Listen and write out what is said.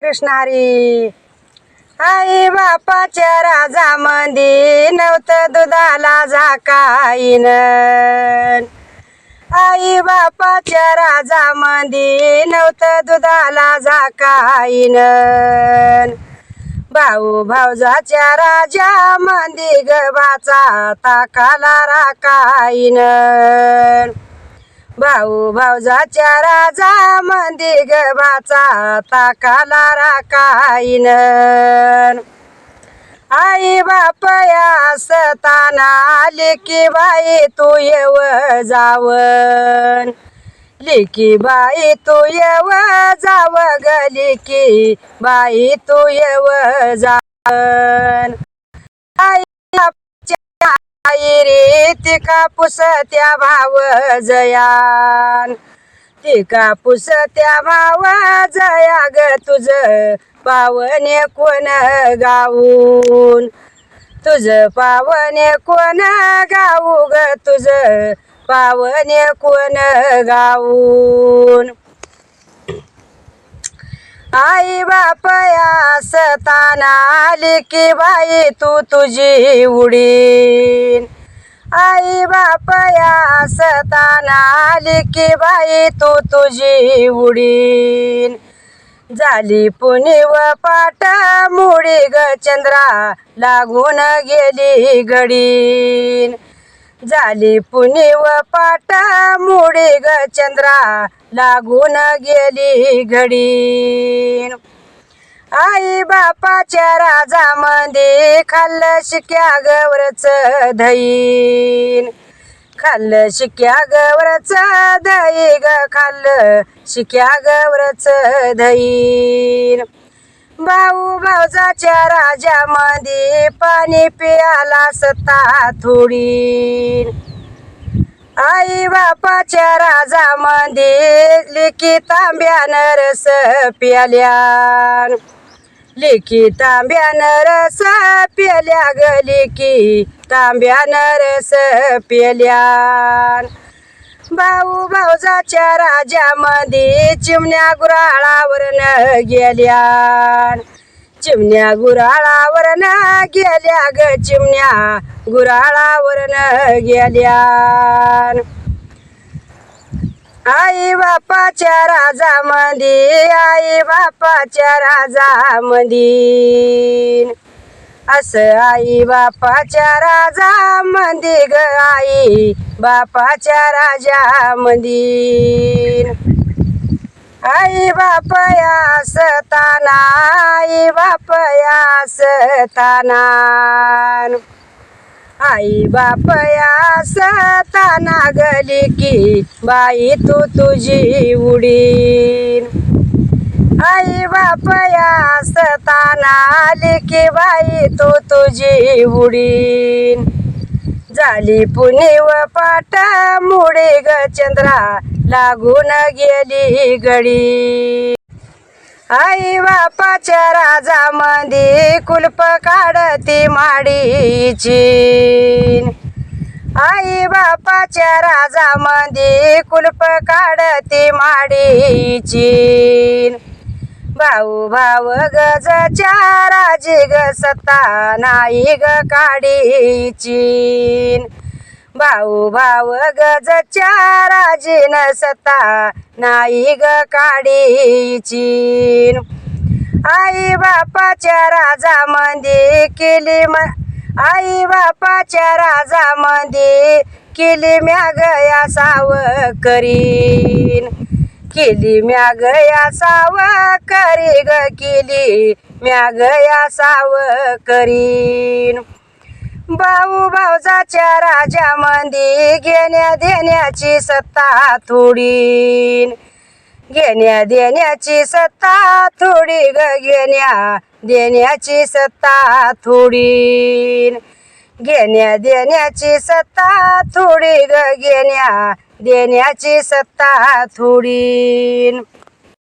कृष्ण हरी. आई बापाच्या राजामंदी नव्हतं दुधाला झाकाईन. आई बापाच्या राजामंदी नव्हतं दुधाला झाकाईन. भाऊ भाऊजाच्या राजामंदी गव्हाचा ताकाला राखाईन. भाऊ भाऊजाच्या राजामंदी गव्हाचा ताकाला राखाईन. आई बाप असताना लेकी बाई तू येव जावन. लेकी बाई तू येव जाव ग लेकी बाई तू येव जावन. आई आई रे ती कापूस त्या भाव जयान. ती कापूस त्या भाव जया ग तुझ पावणे कोण गाऊन. तुझ पावणे कोण गाऊ ग तुझ पावणे कोण गाऊन. आई बाप असताना लेकी बाई तू तुझी उडीन. आई बाप असताना लेकी बाई तू तुझी उडीन. झाली पुनी व पाट मुडी ग चंद्रा लागून गेली घडीन. झाली पुनी व पाट मुडी ग चंद्रा लागून गेली घडीन. आई बापाच्या राजामंदी खाल्लं शिक्या गवरच धईन. खाल्लं शिक्या गवरच दही ग खाल्लं शिक्या गवरच धईन. भाऊ भाऊजाच्या राजामंदी पाणी पियाला सत्ता थोडीन. आई बापाच्या राजामंदी लेकी तांब्यानं रस प्याल्यान. लेकी तांब्यानं रस प्याल्या ग लेकी तांब्यानं रस प्याल्यान. भाऊ भाऊजाच्या राजामंदी चिमण्या गुराळावरनं गेल्यान. चिमण्या गुराळावरनं गेल्या ग चिमण्या गुराळावरनं गेल्यान. आई बापाच्या राजामंदी आई बापाच्या राजामंदी असं आई बापाच्या राजामंदी ग आई बापाच्या राजामंदी. आई बाप असताना आई बाप असताना आई बाप असताना ग लेकी बाई तू तुझी उडीन. आई बाप असताना लेकी बाई तू तुझी उडीन. झाली पुनी व पाट मुडी ग चंद्रा लागून गेली घडी. आई बापाच्या राजामंदी कुलप काढती माडीची. आई बापाच्या राजामंदी कुलप काढती माडीची. भाऊ भाव गजच्या राजी ग सत्ता नाही ग काडीची. भाऊ भाव गजच्या राजीन सत्ता नाही ग काडीची. आई बापाच्या राजामंदी केली आई बापाच्या राजामंदी केली म्या गया साव करीन. केली म्या गया साव करी ग केली म्या गया साव करीन. भाऊ भाऊजाच्या राजामंदी घेण्या देण्याची सत्ता थोडीन. घेण्या देण्याची सत्ता थोडी ग घेण्या देण्याची सत्ता थोडीन. घेण्या देण्याची सत्ता थोडी ग घेण्या देण्याची सत्ता थोडीन.